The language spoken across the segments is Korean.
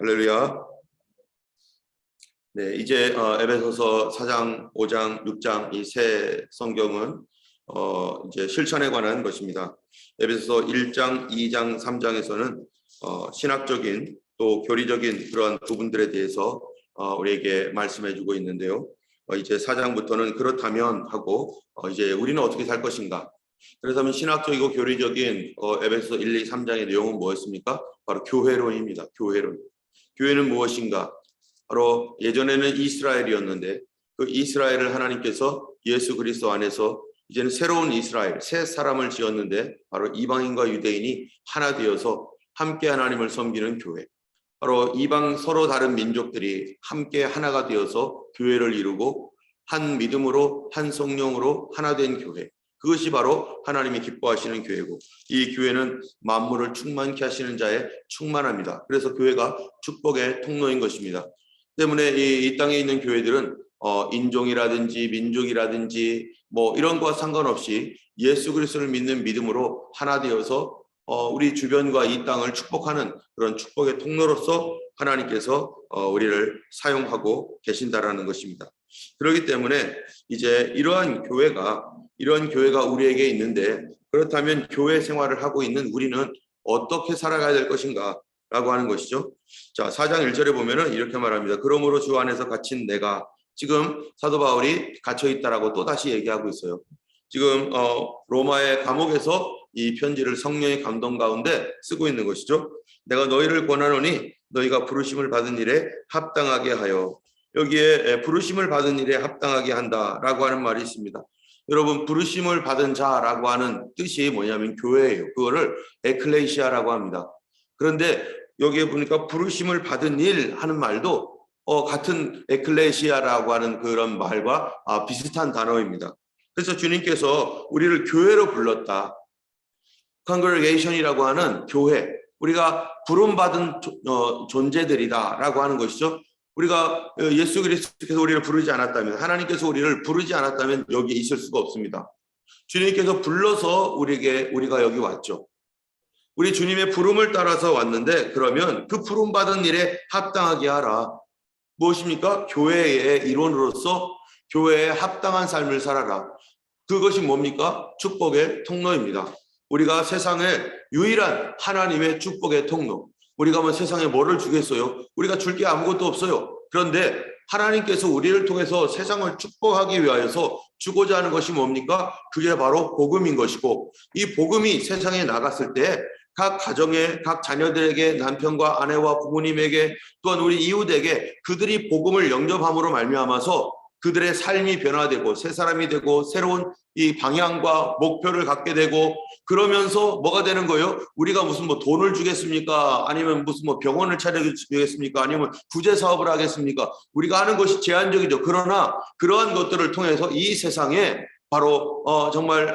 할렐루야. 네, 이제 에베소서 4장, 5장, 6장 이 세 성경은 이제 실천에 관한 것입니다. 에베소서 1장, 2장, 3장에서는 신학적인 또 교리적인 그런 부분들에 대해서 우리에게 말씀해주고 있는데요. 이제 4장부터는 그렇다면 하고 이제 우리는 어떻게 살 것인가? 그렇다면 신학적이고 교리적인 에베소서 1, 2, 3장의 내용은 뭐였습니까? 바로 교회론입니다. 교회론. 교회는 무엇인가? 바로 예전에는 이스라엘이었는데 그 이스라엘을 하나님께서 예수 그리스도 안에서 이제는 새로운 이스라엘, 새 사람을 지었는데 바로 이방인과 유대인이 하나 되어서 함께 하나님을 섬기는 교회. 바로 이방 서로 다른 민족들이 함께 하나가 되어서 교회를 이루고 한 믿음으로 한 성령으로 하나 된 교회. 그것이 바로 하나님이 기뻐하시는 교회고 이 교회는 만물을 충만케 하시는 자에 충만합니다. 그래서 교회가 축복의 통로인 것입니다. 때문에 이 땅에 있는 교회들은 인종이라든지 민족이라든지 뭐 이런 것과 상관없이 예수 그리스도를 믿는 믿음으로 하나 되어서 우리 주변과 이 땅을 축복하는 그런 축복의 통로로서 하나님께서 우리를 사용하고 계신다라는 것입니다. 그렇기 때문에 이제 이런 교회가 우리에게 있는데 그렇다면 교회 생활을 하고 있는 우리는 어떻게 살아가야 될 것인가 라고 하는 것이죠. 자, 4장 1절에 보면은 이렇게 말합니다. 그러므로 주 안에서 갇힌 내가 지금 사도 바울이 갇혀 있다라고 또 다시 얘기하고 있어요. 지금 로마의 감옥에서 이 편지를 성령의 감동 가운데 쓰고 있는 것이죠. 내가 너희를 권하노니 너희가 부르심을 받은 일에 합당하게 하여. 여기에 부르심을 받은 일에 합당하게 한다라고 하는 말이 있습니다. 여러분, 부르심을 받은 자라고 하는 뜻이 뭐냐면 교회예요. 그거를 에클레시아라고 합니다. 그런데 여기에 보니까 부르심을 받은 일 하는 말도 같은 에클레시아라고 하는 그런 말과 비슷한 단어입니다. 그래서 주님께서 우리를 교회로 불렀다. congregation이라고 하는 교회, 우리가 부름받은 존재들이다라고 하는 것이죠. 우리가 예수 그리스도께서 우리를 부르지 않았다면, 하나님께서 우리를 부르지 않았다면 여기에 있을 수가 없습니다. 주님께서 불러서 우리가 여기 왔죠. 우리 주님의 부름을 따라서 왔는데 그러면 그 부름받은 일에 합당하게 하라. 무엇입니까? 교회의 일원으로서 교회에 합당한 삶을 살아라. 그것이 뭡니까? 축복의 통로입니다. 우리가 세상에 유일한 하나님의 축복의 통로. 우리가 뭐 세상에 뭐를 주겠어요? 우리가 줄 게 아무것도 없어요. 그런데 하나님께서 우리를 통해서 세상을 축복하기 위하여서 주고자 하는 것이 뭡니까? 그게 바로 복음인 것이고 이 복음이 세상에 나갔을 때 각 가정에 각 자녀들에게 남편과 아내와 부모님에게 또한 우리 이웃에게 그들이 복음을 영접함으로 말미암아서 그들의 삶이 변화되고 새 사람이 되고 새로운 이 방향과 목표를 갖게 되고 그러면서 뭐가 되는 거예요? 우리가 무슨 뭐 돈을 주겠습니까? 아니면 무슨 뭐 병원을 차려주겠습니까? 아니면 구제 사업을 하겠습니까? 우리가 하는 것이 제한적이죠. 그러나 그러한 것들을 통해서 이 세상에 바로 정말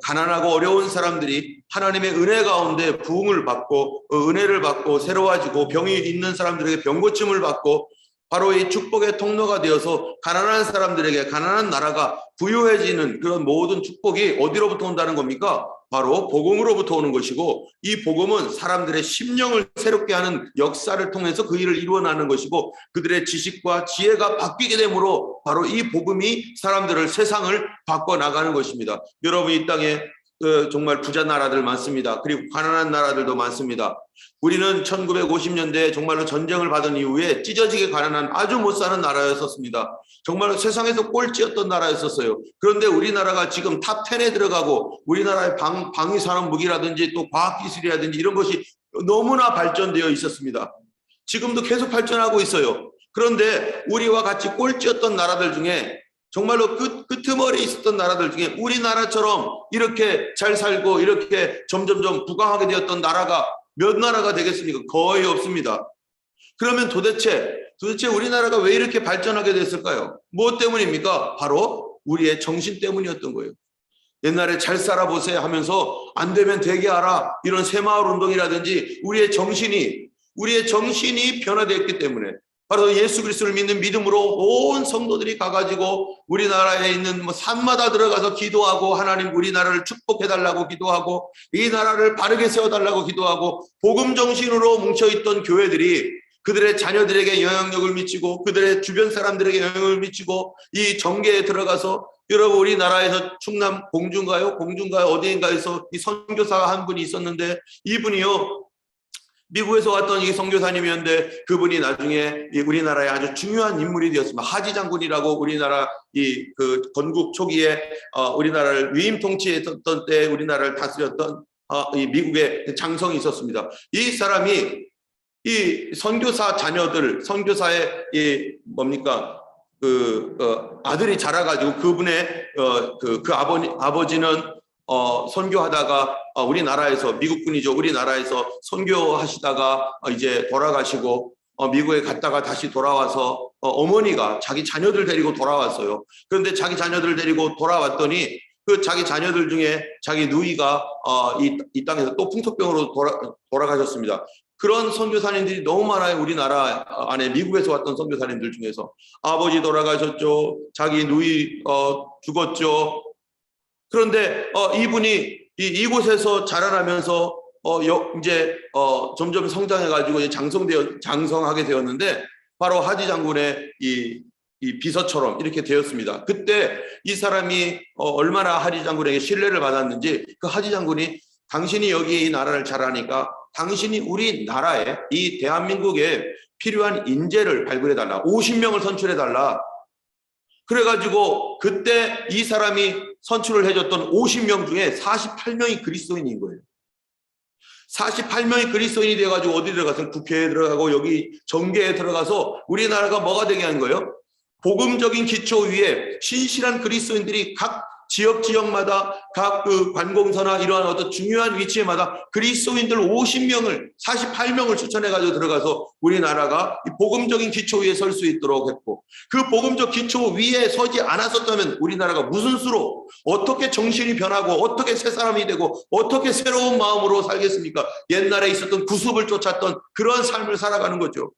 가난하고 어려운 사람들이 하나님의 은혜 가운데 부흥을 받고 은혜를 받고 새로워지고 병이 있는 사람들에게 병고침을 받고 바로 이 축복의 통로가 되어서 가난한 사람들에게 가난한 나라가 부유해지는 그런 모든 축복이 어디로부터 온다는 겁니까? 바로 복음으로부터 오는 것이고 이 복음은 사람들의 심령을 새롭게 하는 역사를 통해서 그 일을 이루어나는 것이고 그들의 지식과 지혜가 바뀌게 되므로 바로 이 복음이 사람들을 세상을 바꿔나가는 것입니다. 여러분 이 땅에 정말 부자 나라들 많습니다. 그리고 가난한 나라들도 많습니다. 우리는 1950년대에 정말로 전쟁을 받은 이후에 찢어지게 가난한 아주 못 사는 나라였었습니다. 정말로 세상에서 꼴찌였던 나라였었어요. 그런데 우리나라가 지금 탑 10에 들어가고 우리나라의 방위 산업 무기라든지 또 과학기술이라든지 이런 것이 너무나 발전되어 있었습니다. 지금도 계속 발전하고 있어요. 그런데 우리와 같이 꼴찌였던 나라들 중에 정말로 끄트머리에 있었던 나라들 중에 우리나라처럼 이렇게 잘 살고 이렇게 점점점 부강하게 되었던 나라가 몇 나라가 되겠습니까? 거의 없습니다. 그러면 도대체 우리나라가 왜 이렇게 발전하게 됐을까요? 무엇 때문입니까? 바로 우리의 정신 때문이었던 거예요. 옛날에 잘 살아보세요 하면서 안 되면 되게 하라 이런 새마을 운동이라든지 우리의 정신이 변화되었기 때문에 바로 예수 그리스도를 믿는 믿음으로 온 성도들이 가가지고 우리나라에 있는 산마다 들어가서 기도하고 하나님 우리나라를 축복해달라고 기도하고 이 나라를 바르게 세워달라고 기도하고 복음 정신으로 뭉쳐있던 교회들이 그들의 자녀들에게 영향력을 미치고 그들의 주변 사람들에게 영향을 미치고 이 정계에 들어가서 여러분 우리나라에서 충남 공주인가요? 어디인가에서 이 선교사가 한 분이 있었는데 이분이요 미국에서 왔던 이 선교사님이었는데 그분이 나중에 우리나라의 아주 중요한 인물이 되었습니다. 하지 장군이라고 우리나라 그 건국 초기에 우리나라를 위임 통치했던 때 우리나라를 다스렸던 이 미국의 장성이 있었습니다. 이 사람이 이 선교사 자녀들, 선교사의 아들이 자라가지고 그분의 아버지는 선교하다가 우리나라에서 미국군이죠. 우리나라에서 선교하시다가 이제 돌아가시고 미국에 갔다가 다시 돌아와서 어머니가 자기 자녀들 데리고 돌아왔어요. 그런데 자기 자녀들 데리고 돌아왔더니 그 자기 자녀들 중에 자기 누이가 이 땅에서 또 풍토병으로 돌아가셨습니다. 그런 선교사님들이 너무 많아요. 우리나라 안에 미국에서 왔던 선교사님들 중에서 아버지 돌아가셨죠. 자기 누이 죽었죠. 그런데 이분이 이곳에서 자라나면서 이제 점점 성장해가지고 장성하게 되었는데 바로 하지 장군의 이 비서처럼 이렇게 되었습니다. 그때 이 사람이 얼마나 하지 장군에게 신뢰를 받았는지 그 하지 장군이 당신이 여기 이 나라를 잘하니까 당신이 우리나라에 이 대한민국에 필요한 인재를 발굴해달라. 50명을 선출해달라. 그래가지고 그때 이 사람이 선출을 해줬던 50명 중에 48명이 그리스도인인 거예요. 48명이 그리스도인이 돼가지고 어디 들어가서 국회에 들어가고 여기 정계에 들어가서 우리나라가 뭐가 되게 한 거예요? 복음적인 기초 위에 신실한 그리스도인들이 각 지역마다 각 그 관공서나 이러한 어떤 중요한 위치에마다 그리스도인들 48명을 추천해가지고 들어가서 우리나라가 이 복음적인 기초 위에 설 수 있도록 했고 그 복음적 기초 위에 서지 않았었다면 우리나라가 무슨 수로 어떻게 정신이 변하고 어떻게 새 사람이 되고 어떻게 새로운 마음으로 살겠습니까? 옛날에 있었던 구습을 쫓았던 그런 삶을 살아가는 거죠.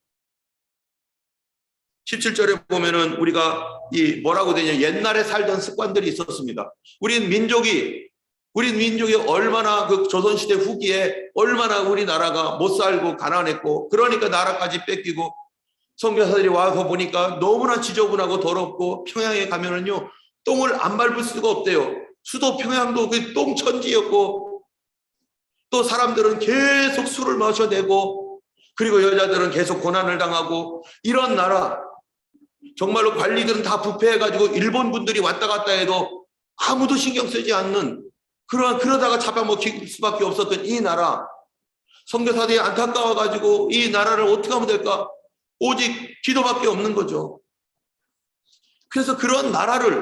17절에 보면은 우리가 뭐라고 되냐 옛날에 살던 습관들이 있었습니다. 우린 민족이 얼마나 그 조선시대 후기에 얼마나 우리나라가 못 살고 가난했고 그러니까 나라까지 뺏기고 선교사들이 와서 보니까 너무나 지저분하고 더럽고 평양에 가면은요 똥을 안 밟을 수가 없대요. 수도 평양도 그 똥천지였고 또 사람들은 계속 술을 마셔대고 그리고 여자들은 계속 고난을 당하고 이런 나라 정말로 관리들은 다 부패해가지고 일본 분들이 왔다 갔다 해도 아무도 신경 쓰지 않는 그러다가 잡아먹힐 수밖에 없었던 이 나라 선교사들이 안타까워가지고 이 나라를 어떻게 하면 될까? 오직 기도밖에 없는 거죠. 그래서 그런 나라에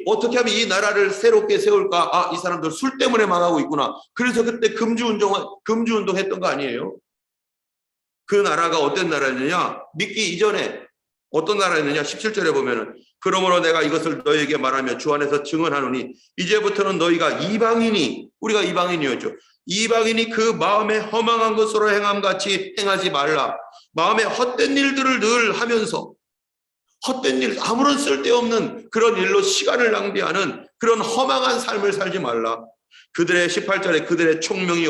어떻게 하면 이 나라를 새롭게 세울까? 이 사람들 술 때문에 망하고 있구나. 그래서 그때 금주운동 했던 거 아니에요? 그 나라가 어떤 나라였느냐? 믿기 이전에 어떤 나라였느냐? 17절에 보면은 그러므로 내가 이것을 너희에게 말하며 주 안에서 증언하노니 이제부터는 너희가 우리가 이방인이었죠. 이방인이 그 마음에 허망한 것으로 행함같이 행하지 말라. 마음에 헛된 일들을 늘 하면서 헛된 일, 아무런 쓸데없는 그런 일로 시간을 낭비하는 그런 허망한 삶을 살지 말라. 18절에 그들의 총명이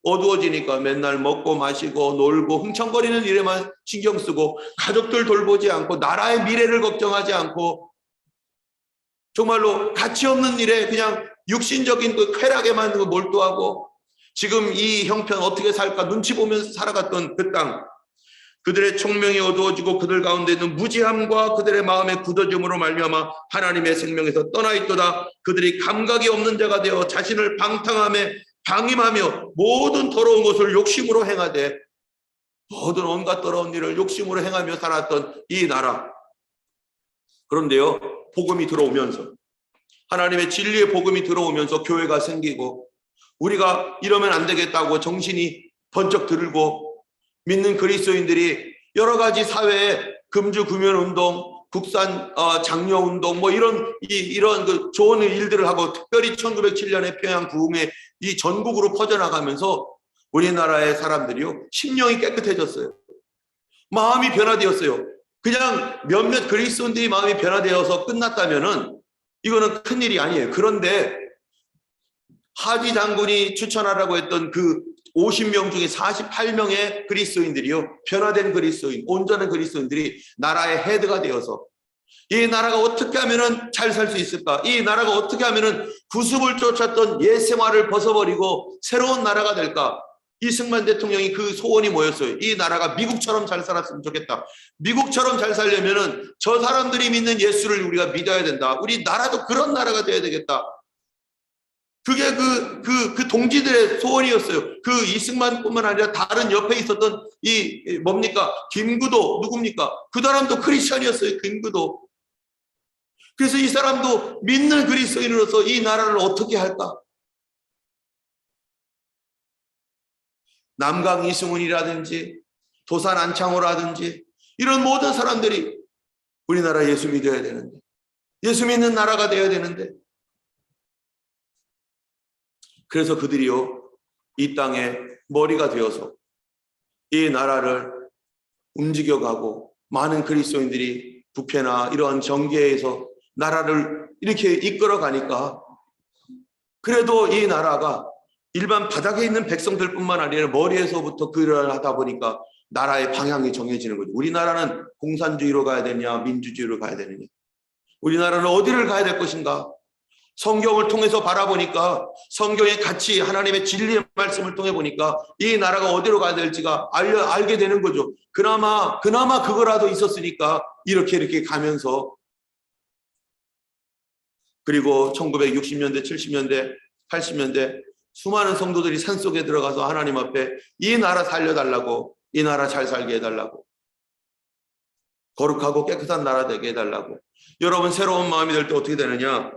어두워지니까 맨날 먹고 마시고 놀고 흥청거리는 일에만 신경 쓰고 가족들 돌보지 않고 나라의 미래를 걱정하지 않고 정말로 가치 없는 일에 그냥 육신적인 그 쾌락에만 몰두하고 지금 이 형편 어떻게 살까 눈치 보면서 살아갔던 그 땅 그들의 총명이 어두워지고 그들 가운데 있는 무지함과 그들의 마음의 굳어짐으로 말미암아 하나님의 생명에서 떠나 있도다. 그들이 감각이 없는 자가 되어 자신을 방임하며 모든 더러운 것을 욕심으로 행하되 모든 온갖 더러운 일을 욕심으로 행하며 살았던 이 나라. 그런데요 복음이 들어오면서 하나님의 진리의 복음이 들어오면서 교회가 생기고 우리가 이러면 안 되겠다고 정신이 번쩍 들고 믿는 그리스도인들이 여러 가지 사회에 금주 금연 운동, 국산 장려 운동 뭐 이런 그 좋은 일들을 하고 특별히 1907년에 평양 부흥에 이 전국으로 퍼져나가면서 우리나라의 사람들이요 심령이 깨끗해졌어요. 마음이 변화되었어요. 그냥 몇몇 그리스도인들이 마음이 변화되어서 끝났다면은 이거는 큰일이 아니에요. 그런데 하지 장군이 추천하라고 했던 그 50명 중에 48명의 그리스도인들이요, 변화된 그리스도인, 온전한 그리스도인들이 나라의 헤드가 되어서 이 나라가 어떻게 하면은 잘 살 수 있을까? 이 나라가 어떻게 하면은 구습을 쫓았던 옛 생활을 벗어버리고 새로운 나라가 될까? 이승만 대통령이 그 소원이 뭐였어요? 이 나라가 미국처럼 잘 살았으면 좋겠다. 미국처럼 잘 살려면은 저 사람들이 믿는 예수를 우리가 믿어야 된다. 우리 나라도 그런 나라가 돼야 되겠다. 그게 그 동지들의 소원이었어요. 그 이승만뿐만 아니라 다른 옆에 있었던 뭡니까? 김구도 누굽니까? 그 사람도 크리스천이었어요. 김구도. 그래서 이 사람도 믿는 그리스도인으로서 이 나라를 어떻게 할까? 남강 이승훈이라든지 도산 안창호라든지 이런 모든 사람들이 우리나라 예수 믿어야 되는데, 예수 믿는 나라가 되어야 되는데, 그래서 그들이요, 이 땅의 머리가 되어서 이 나라를 움직여가고 많은 그리스도인들이 부패나 이러한 정계에서 나라를 이렇게 이끌어 가니까, 그래도 이 나라가 일반 바닥에 있는 백성들뿐만 아니라 머리에서부터 그를 하다 보니까 나라의 방향이 정해지는 거죠. 우리나라는 공산주의로 가야 되냐, 민주주의로 가야 되느냐, 우리나라는 어디를 가야 될 것인가? 성경을 통해서 바라보니까, 성경의 가치, 하나님의 진리의 말씀을 통해 보니까 이 나라가 어디로 가야 될지가 알게 되는 거죠. 그나마 그거라도 있었으니까 이렇게 가면서, 그리고 1960년대, 70년대, 80년대 수많은 성도들이 산속에 들어가서 하나님 앞에 이 나라 살려달라고, 이 나라 잘 살게 해달라고, 거룩하고 깨끗한 나라 되게 해달라고. 여러분, 새로운 마음이 될 때 어떻게 되느냐?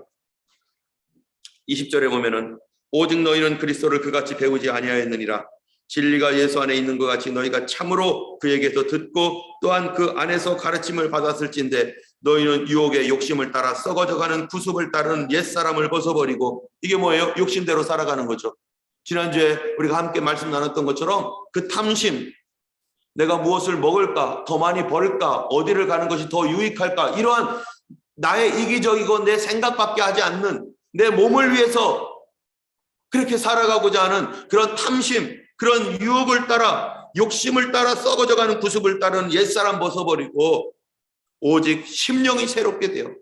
20절에 보면은 오직 너희는 그리스도를 그같이 배우지 아니하였느니라. 진리가 예수 안에 있는 것 같이 너희가 참으로 그에게서 듣고 또한 그 안에서 가르침을 받았을진데 너희는 유혹의 욕심을 따라 썩어져가는 구습을 따르는 옛사람을 벗어버리고, 이게 뭐예요? 욕심대로 살아가는 거죠. 지난주에 우리가 함께 말씀 나눴던 것처럼 그 탐심, 내가 무엇을 먹을까, 더 많이 벌까, 어디를 가는 것이 더 유익할까, 이러한 나의 이기적이고 내 생각밖에 하지 않는, 내 몸을 위해서 그렇게 살아가고자 하는 그런 탐심, 그런 유혹을 따라, 욕심을 따라 썩어져가는 구습을 따르는 옛사람 벗어버리고 오직 심령이 새롭게 돼요.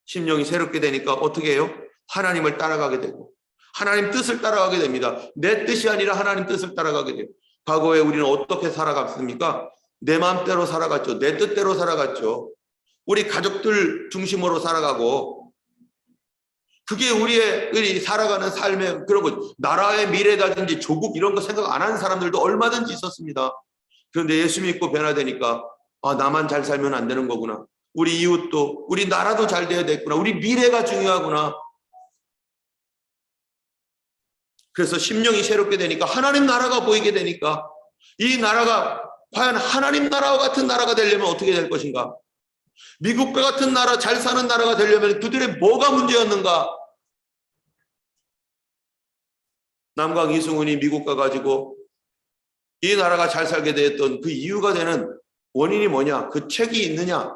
심령이 새롭게 되니까 어떻게 해요? 하나님을 따라가게 되고 하나님 뜻을 따라가게 됩니다. 내 뜻이 아니라 하나님 뜻을 따라가게 돼요. 과거에 우리는 어떻게 살아갔습니까? 내 마음대로 살아갔죠. 내 뜻대로 살아갔죠. 우리 가족들 중심으로 살아가고, 그게 우리 살아가는 삶의 그런 거, 나라의 미래라든지 조국 이런 거 생각 안 하는 사람들도 얼마든지 있었습니다. 그런데 예수 믿고 변화되니까, 아, 나만 잘 살면 안 되는 거구나. 우리 이웃도, 우리 나라도 잘 돼야 되겠구나. 우리 미래가 중요하구나. 그래서 심령이 새롭게 되니까, 하나님 나라가 보이게 되니까, 이 나라가 과연 하나님 나라와 같은 나라가 되려면 어떻게 될 것인가? 미국과 같은 나라, 잘 사는 나라가 되려면 그들의 뭐가 문제였는가? 남강 이승훈이 미국 가가지고 이 나라가 잘 살게 되었던 그 이유가 되는 원인이 뭐냐? 그 책이 있느냐?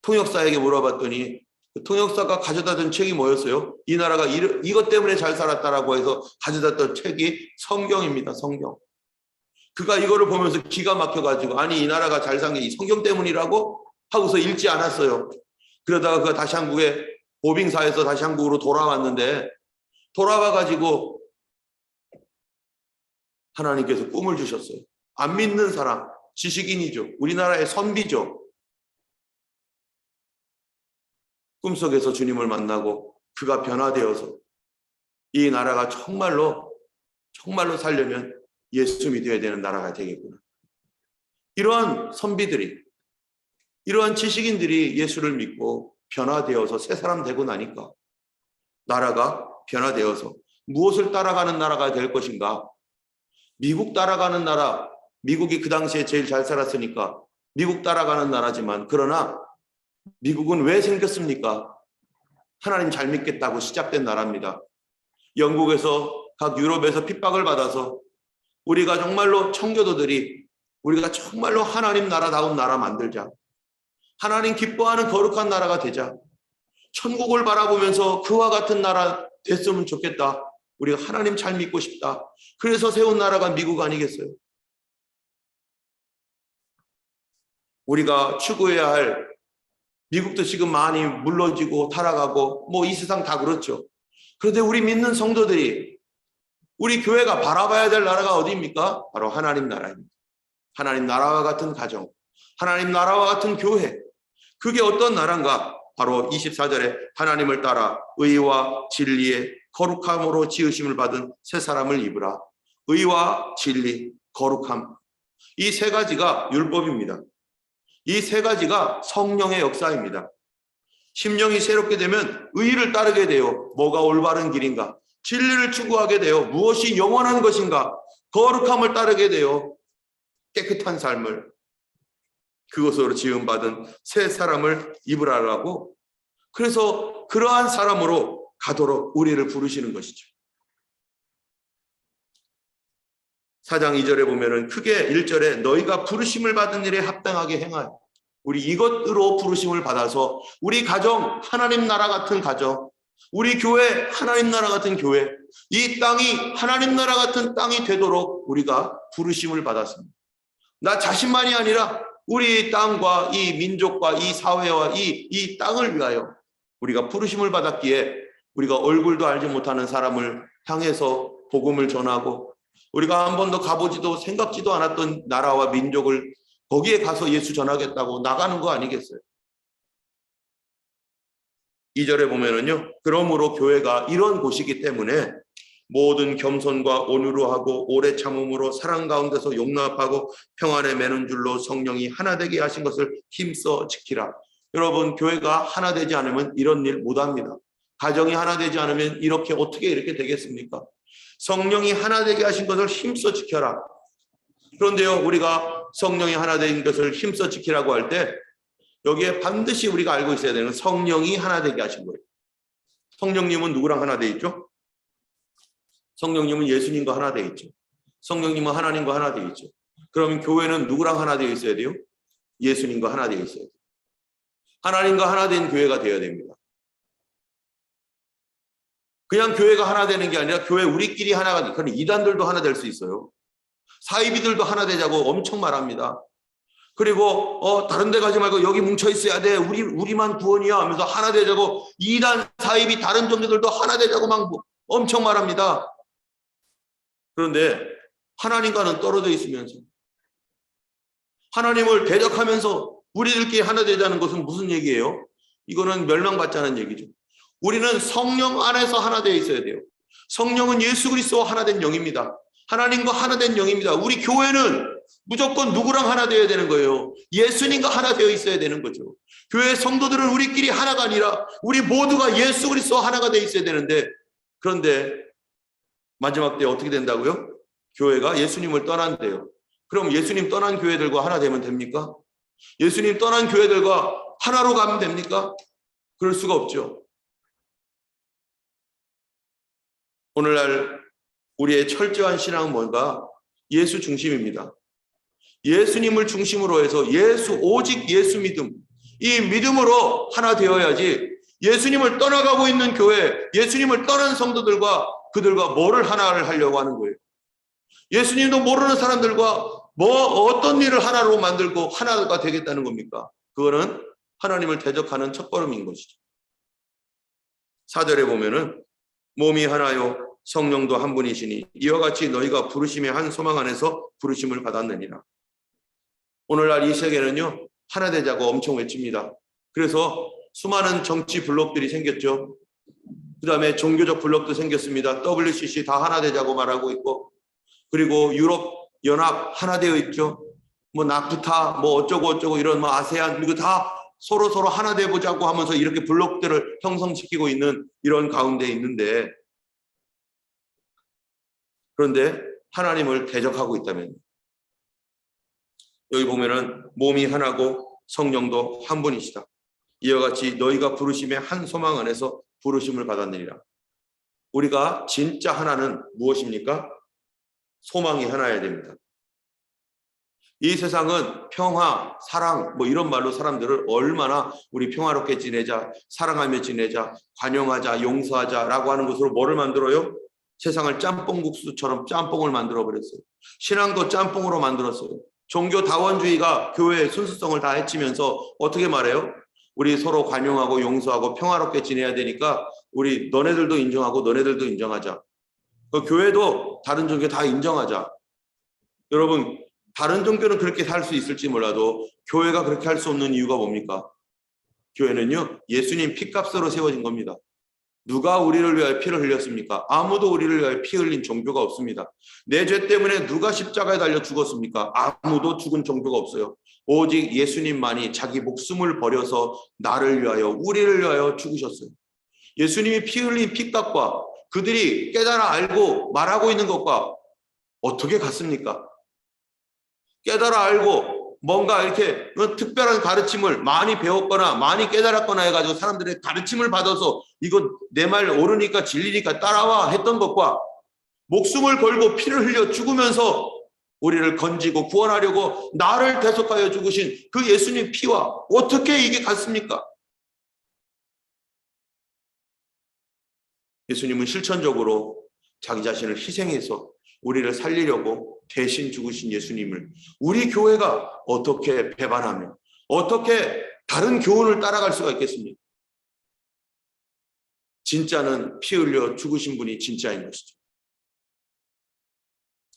통역사에게 물어봤더니 그 통역사가 가져다 준 책이 뭐였어요? 이 나라가 이것 때문에 잘 살았다라고 해서 가져다 준 책이 성경입니다. 성경. 그가 이거를 보면서 기가 막혀가지고, 아니, 이 나라가 잘 산 게 이 성경 때문이라고? 하고서 읽지 않았어요. 그러다가 그가 다시 한국에 보빙사에서 다시 한국으로 돌아왔는데, 돌아와가지고 하나님께서 꿈을 주셨어요. 안 믿는 사람, 지식인이죠. 우리나라의 선비죠. 꿈속에서 주님을 만나고 그가 변화되어서 이 나라가 정말로 살려면 예수 믿어야 되는 나라가 되겠구나. 이러한 선비들이, 이러한 지식인들이 예수를 믿고 변화되어서 새 사람 되고 나니까 나라가 변화되어서 무엇을 따라가는 나라가 될 것인가? 미국 따라가는 나라, 미국이 그 당시에 제일 잘 살았으니까 미국 따라가는 나라지만, 그러나 미국은 왜 생겼습니까? 하나님 잘 믿겠다고 시작된 나라입니다. 영국에서, 각 유럽에서 핍박을 받아서 우리가 정말로 청교도들이 우리가 정말로 하나님 나라다운 나라 만들자, 하나님 기뻐하는 거룩한 나라가 되자, 천국을 바라보면서 그와 같은 나라 됐으면 좋겠다. 우리가 하나님 잘 믿고 싶다. 그래서 세운 나라가 미국 아니겠어요? 우리가 추구해야 할, 미국도 지금 많이 물러지고 타락하고 뭐 이 세상 다 그렇죠. 그런데 우리 믿는 성도들이, 우리 교회가 바라봐야 될 나라가 어디입니까? 바로 하나님 나라입니다. 하나님 나라와 같은 가정, 하나님 나라와 같은 교회. 그게 어떤 나라인가? 바로 24절에 하나님을 따라 의와 진리의 거룩함으로 지으심을 받은 새 사람을 입으라. 의와 진리, 거룩함. 이 세 가지가 율법입니다. 이 세 가지가 성령의 역사입니다. 심령이 새롭게 되면 의를 따르게 돼요. 뭐가 올바른 길인가? 진리를 추구하게 돼요. 무엇이 영원한 것인가? 거룩함을 따르게 돼요. 깨끗한 삶을, 그것으로 지음받은 새 사람을 입으라라고. 그래서 그러한 사람으로 가도록 우리를 부르시는 것이죠. 4장 2절에 보면은 크게 1절에 너희가 부르심을 받은 일에 합당하게 행하여. 우리 이것으로 부르심을 받아서 우리 가정 하나님 나라 같은 가정, 우리 교회 하나님 나라 같은 교회, 이 땅이 하나님 나라 같은 땅이 되도록 우리가 부르심을 받았습니다. 나 자신만이 아니라 우리 땅과 이 민족과 이 사회와 이 땅을 위하여 우리가 부르심을 받았기에 우리가 얼굴도 알지 못하는 사람을 향해서 복음을 전하고, 우리가 한 번도 가보지도 생각지도 않았던 나라와 민족을 거기에 가서 예수 전하겠다고 나가는 거 아니겠어요? 2절에 보면은요, 그러므로 교회가 이런 곳이기 때문에 모든 겸손과 온유로 하고 오래 참음으로 사랑 가운데서 용납하고 평안에 매는 줄로 성령이 하나 되게 하신 것을 힘써 지키라. 여러분, 교회가 하나 되지 않으면 이런 일 못합니다. 가정이 하나 되지 않으면 이렇게 되겠습니까? 성령이 하나 되게 하신 것을 힘써 지켜라. 그런데요, 우리가 성령이 하나 된 것을 힘써 지키라고 할 때 여기에 반드시 우리가 알고 있어야 되는 건 성령이 하나 되게 하신 거예요. 성령님은 누구랑 하나 돼 있죠? 성령님은 예수님과 하나 돼 있죠. 성령님은 하나님과 하나 돼 있죠. 그러면 교회는 누구랑 하나 되어 있어야 돼요? 예수님과 하나 되어 있어야 돼요. 하나님과 하나 된 교회가 되어야 됩니다. 그냥 교회가 하나 되는 게 아니라 교회 우리끼리 하나가 돼. 그럼 이단들도 하나 될 수 있어요. 사이비들도 하나 되자고 엄청 말합니다. 그리고 다른 데 가지 말고 여기 뭉쳐 있어야 돼. 우리만 구원이야 하면서 하나 되자고, 이단 사이비 다른 종교들도 하나 되자고 막 엄청 말합니다. 그런데 하나님과는 떨어져 있으면서 하나님을 대적하면서 우리들끼리 하나 되자는 것은 무슨 얘기예요? 이거는 멸망받자는 얘기죠. 우리는 성령 안에서 하나 되어 있어야 돼요. 성령은 예수 그리스도와 하나 된 영입니다. 하나님과 하나 된 영입니다. 우리 교회는 무조건 누구랑 하나 되어야 되는 거예요? 예수님과 하나 되어 있어야 되는 거죠. 교회 성도들은 우리끼리 하나가 아니라 우리 모두가 예수 그리스도와 하나가 되어 있어야 되는데, 그런데 마지막 때 어떻게 된다고요? 교회가 예수님을 떠난대요. 그럼 예수님 떠난 교회들과 하나 되면 됩니까? 예수님 떠난 교회들과 하나로 가면 됩니까? 그럴 수가 없죠. 오늘날 우리의 철저한 신앙은 뭔가? 예수 중심입니다. 예수님을 중심으로 해서 오직 예수 믿음, 이 믿음으로 하나 되어야지, 예수님을 떠나가고 있는 교회, 예수님을 떠난 성도들과 그들과 뭐를 하나를 하려고 하는 거예요. 예수님도 모르는 사람들과 어떤 일을 하나로 만들고 하나가 되겠다는 겁니까? 그거는 하나님을 대적하는 첫걸음인 것이죠. 4절에 보면은 몸이 하나요 성령도 한 분이시니 이와 같이 너희가 부르심의 한 소망 안에서 부르심을 받았느니라. 오늘날 이 세계는요, 하나 되자고 엄청 외칩니다. 그래서 수많은 정치 블록들이 생겼죠. 그 다음에 종교적 블록도 생겼습니다. WCC 다 하나 되자고 말하고 있고, 그리고 유럽 연합 하나 되어 있죠. 나프타 어쩌고 이런 아세안, 이거 다 서로 하나 돼 보자고 하면서 이렇게 블록들을 형성시키고 있는 이런 가운데 있는데, 그런데 하나님을 대적하고 있다면, 여기 보면은 몸이 하나고 성령도 한 분이시다. 이와 같이 너희가 부르심의 한 소망 안에서 부르심을 받았느니라. 우리가 진짜 하나는 무엇입니까? 소망이 하나여야 됩니다. 이 세상은 평화, 사랑 이런 말로 사람들을 얼마나 우리 평화롭게 지내자, 사랑하며 지내자, 관용하자, 용서하자라고 하는 것으로 뭐를 만들어요? 세상을 짬뽕국수처럼 짬뽕을 만들어버렸어요. 신앙도 짬뽕으로 만들었어요. 종교다원주의가 교회의 순수성을 다 해치면서 어떻게 말해요? 우리 서로 관용하고 용서하고 평화롭게 지내야 되니까 우리 너네들도 인정하고 너네들도 인정하자. 그 교회도 다른 종교 다 인정하자. 여러분, 다른 종교는 그렇게 살 수 있을지 몰라도 교회가 그렇게 할 수 없는 이유가 뭡니까? 교회는요, 예수님 피값으로 세워진 겁니다. 누가 우리를 위하여 피를 흘렸습니까? 아무도 우리를 위하여 피 흘린 종교가 없습니다. 내 죄 때문에 누가 십자가에 달려 죽었습니까? 아무도 죽은 종교가 없어요. 오직 예수님만이 자기 목숨을 버려서 나를 위하여, 우리를 위하여 죽으셨어요. 예수님이 피 흘린 피값과 그들이 깨달아 알고 말하고 있는 것과 어떻게 같습니까? 깨달아 알고 뭔가 이렇게 특별한 가르침을 많이 배웠거나 많이 깨달았거나 해가지고 사람들의 가르침을 받아서 이거 내 말 옳으니까 진리니까 따라와 했던 것과 목숨을 걸고 피를 흘려 죽으면서 우리를 건지고 구원하려고 나를 대속하여 죽으신 그 예수님 피와 어떻게 이게 같습니까? 예수님은 실천적으로 자기 자신을 희생해서 우리를 살리려고 대신 죽으신 예수님을 우리 교회가 어떻게 배반하며 어떻게 다른 교훈을 따라갈 수가 있겠습니까? 진짜는 피 흘려 죽으신 분이 진짜인 것이죠.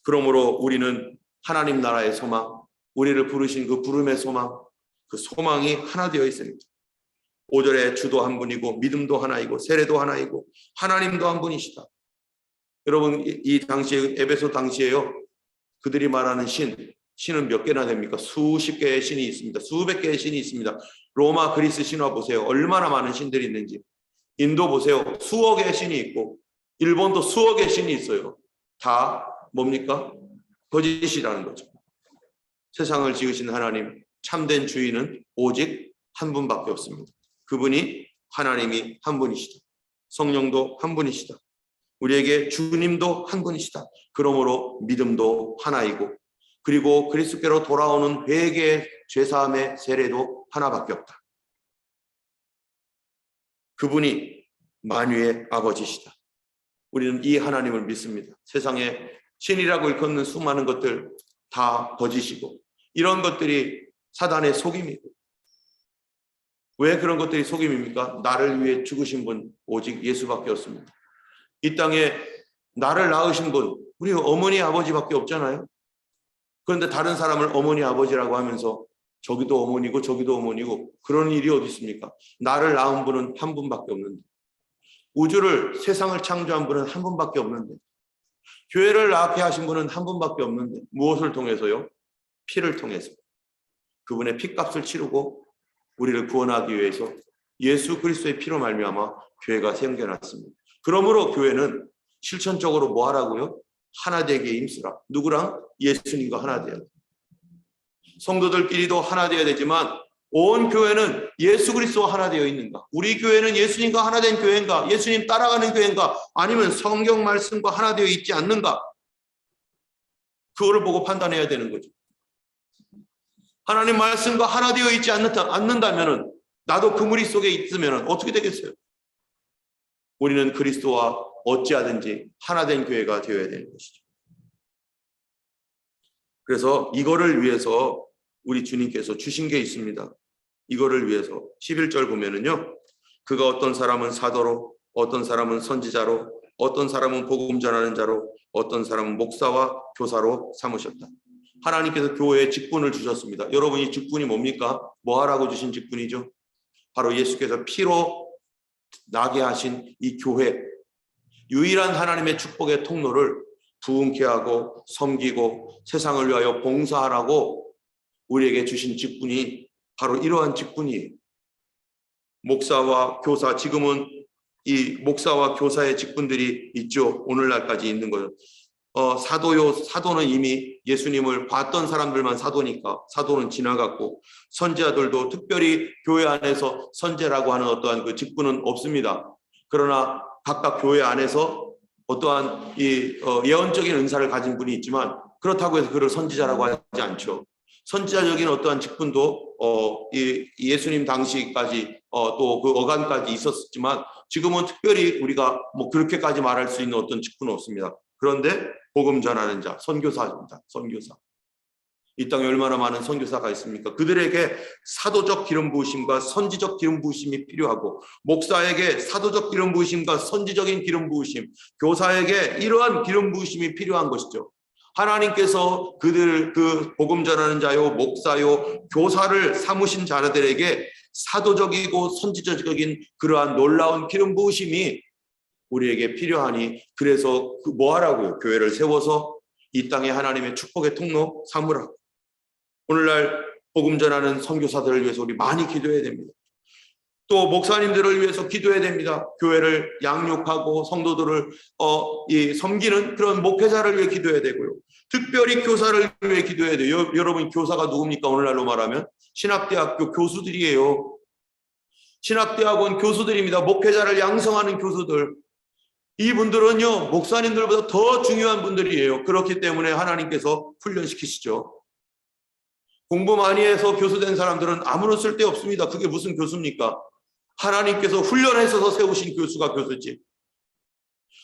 그러므로 우리는 하나님 나라의 소망, 우리를 부르신 그 부름의 소망, 그 소망이 하나 되어 있습니다. 5절에 주도 한 분이고 믿음도 하나이고 세례도 하나이고 하나님도 한 분이시다. 여러분, 이 당시에 에베소 당시에요, 그들이 말하는 신은 몇 개나 됩니까? 수십 개의 신이 있습니다. 수백 개의 신이 있습니다. 로마, 그리스 신화 보세요. 얼마나 많은 신들이 있는지. 인도 보세요. 수억의 신이 있고 일본도 수억의 신이 있어요. 다 뭡니까? 거짓이라는 거죠. 세상을 지으신 하나님, 참된 주인은 오직 한 분밖에 없습니다. 그분이 하나님이 한 분이시다. 성령도 한 분이시다. 우리에게 주님도 한 분이시다. 그러므로 믿음도 하나이고 그리고 그리스도께로 돌아오는 회개의 죄사함의 세례도 하나밖에 없다. 그분이 만유의 아버지시다. 우리는 이 하나님을 믿습니다. 세상에 신이라고 일컫는 수많은 것들 다 거짓이고 이런 것들이 사단의 속임이고, 왜 그런 것들이 속임입니까? 나를 위해 죽으신 분 오직 예수밖에 없습니다. 이 땅에 나를 낳으신 분, 우리 어머니 아버지밖에 없잖아요. 그런데 다른 사람을 어머니 아버지라고 하면서 저기도 어머니고 저기도 어머니고 그런 일이 어디 있습니까? 나를 낳은 분은 한 분밖에 없는데, 우주를 세상을 창조한 분은 한 분밖에 없는데, 교회를 낳게 하신 분은 한 분밖에 없는데 무엇을 통해서요? 피를 통해서. 그분의 피값을 치르고 우리를 구원하기 위해서 예수 그리스도의 피로 말미암아 교회가 생겨났습니다. 그러므로 교회는 실천적으로 뭐 하라고요? 하나 되기에 힘쓰라. 누구랑? 예수님과 하나 돼야 돼. 성도들끼리도 하나 되어야 되지만 온 교회는 예수 그리스도와 하나 되어 있는가? 우리 교회는 예수님과 하나 된 교회인가? 예수님 따라가는 교회인가? 아니면 성경 말씀과 하나 되어 있지 않는가? 그거를 보고 판단해야 되는 거죠. 하나님 말씀과 하나 되어 있지 않는다면은 나도 그 무리 속에 있으면 어떻게 되겠어요? 우리는 그리스도와 어찌하든지 하나 된 교회가 되어야 되는 것이죠. 그래서 이거를 위해서 우리 주님께서 주신 게 있습니다. 이거를 위해서 11절 보면은요, 그가 어떤 사람은 사도로, 어떤 사람은 선지자로, 어떤 사람은 복음 전하는 자로, 어떤 사람은 목사와 교사로 삼으셨다. 하나님께서 교회에 직분을 주셨습니다. 여러분, 이 직분이 뭡니까? 뭐 하라고 주신 직분이죠? 바로 예수께서 피로 나게 하신 이 교회, 유일한 하나님의 축복의 통로를 부흥케 하고 섬기고 세상을 위하여 봉사하라고 우리에게 주신 직분이 바로 이러한 직분이에요. 목사와 교사, 지금은 이 목사와 교사의 직분들이 있죠. 오늘날까지 있는 거죠. 사도는 이미 예수님을 봤던 사람들만 사도니까 사도는 지나갔고, 선지자들도 특별히 교회 안에서 선지자라고 하는 어떠한 그 직분은 없습니다. 그러나 각각 교회 안에서 어떠한 예언적인 은사를 가진 분이 있지만 그렇다고 해서 그를 선지자라고 하지 않죠. 선지자적인 어떠한 직분도 이 예수님 당시까지 또 그 어간까지 있었지만 지금은 특별히 우리가 뭐 그렇게까지 말할 수 있는 어떤 직분은 없습니다. 그런데 복음 전하는 자, 선교사입니다. 선교사. 이 땅에 얼마나 많은 선교사가 있습니까? 그들에게 사도적 기름 부으심과 선지적 기름 부으심이 필요하고, 목사에게 사도적 기름 부으심과 선지적인 기름 부으심, 교사에게 이러한 기름 부으심이 필요한 것이죠. 하나님께서 그들 그 복음 전하는 자요, 목사요, 교사를 삼으신 자들에게 사도적이고 선지적인 그러한 놀라운 기름 부으심이 우리에게 필요하니, 그래서 뭐 하라고요? 교회를 세워서 이 땅에 하나님의 축복의 통로 삼으라고. 오늘날 복음 전하는 선교사들을 위해서 우리 많이 기도해야 됩니다. 또 목사님들을 위해서 기도해야 됩니다. 교회를 양육하고 성도들을 섬기는 그런 목회자를 위해 기도해야 되고요. 특별히 교사를 위해 기도해야 돼요. 여러분, 교사가 누굽니까? 오늘날로 말하면 신학대학교 교수들이에요. 신학대학원 교수들입니다. 목회자를 양성하는 교수들. 이분들은요, 목사님들보다 더 중요한 분들이에요. 그렇기 때문에 하나님께서 훈련시키시죠. 공부 많이 해서 교수된 사람들은 아무런 쓸데 없습니다. 그게 무슨 교수입니까? 하나님께서 훈련해서 세우신 교수가 교수지.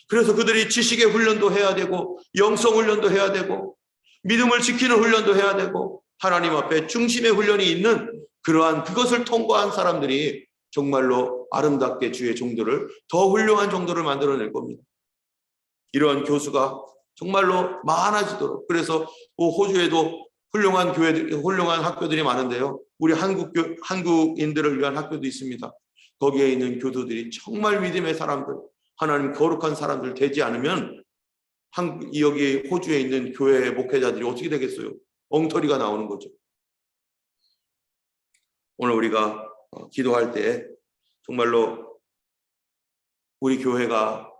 그래서 그들이 지식의 훈련도 해야 되고, 영성 훈련도 해야 되고, 믿음을 지키는 훈련도 해야 되고, 하나님 앞에 중심의 훈련이 있는 그러한 그것을 통과한 사람들이 정말로 아름답게 주의 종들을, 더 훌륭한 종들을 만들어낼 겁니다. 이러한 교수가 정말로 많아지도록. 그래서 호주에도 훌륭한 교회들, 훌륭한 학교들이 많은데요. 우리 한국인들을 위한 학교도 있습니다. 거기에 있는 교수들이 정말 믿음의 사람들, 하나님 거룩한 사람들 되지 않으면 여기 호주에 있는 교회 목회자들이 어떻게 되겠어요? 엉터리가 나오는 거죠. 오늘 우리가 기도할 때 정말로 우리 교회가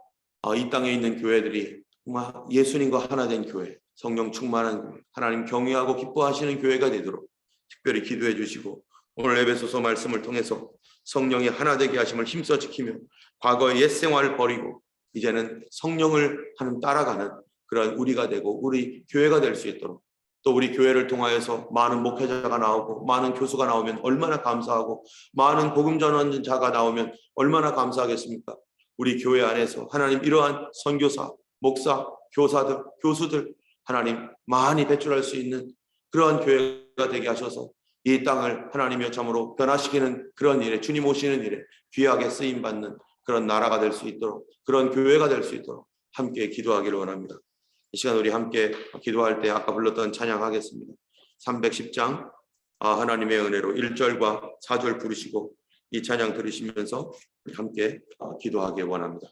이 땅에 있는 교회들이 정말 예수님과 하나 된 교회, 성령 충만한 교회, 하나님 경외하고 기뻐하시는 교회가 되도록 특별히 기도해 주시고, 오늘 에베소서 말씀을 통해서 성령이 하나 되게 하심을 힘써 지키며 과거의 옛 생활을 버리고 이제는 성령을 따라가는 그런 우리가 되고 우리 교회가 될 수 있도록, 또 우리 교회를 통하여서 많은 목회자가 나오고 많은 교수가 나오면 얼마나 감사하고, 많은 복음 전하는 자가 나오면 얼마나 감사하겠습니까? 우리 교회 안에서 하나님 이러한 선교사, 목사, 교사들, 교수들 하나님 많이 배출할 수 있는 그러한 교회가 되게 하셔서 이 땅을 하나님의 참으로 변화시키는 그런 일에, 주님 오시는 일에 귀하게 쓰임받는 그런 나라가 될 수 있도록, 그런 교회가 될 수 있도록 함께 기도하기를 원합니다. 이 시간 우리 함께 기도할 때 아까 불렀던 찬양하겠습니다. 310장 하나님의 은혜로 1절과 4절 부르시고 이 찬양 들으시면서 함께 기도하기 원합니다.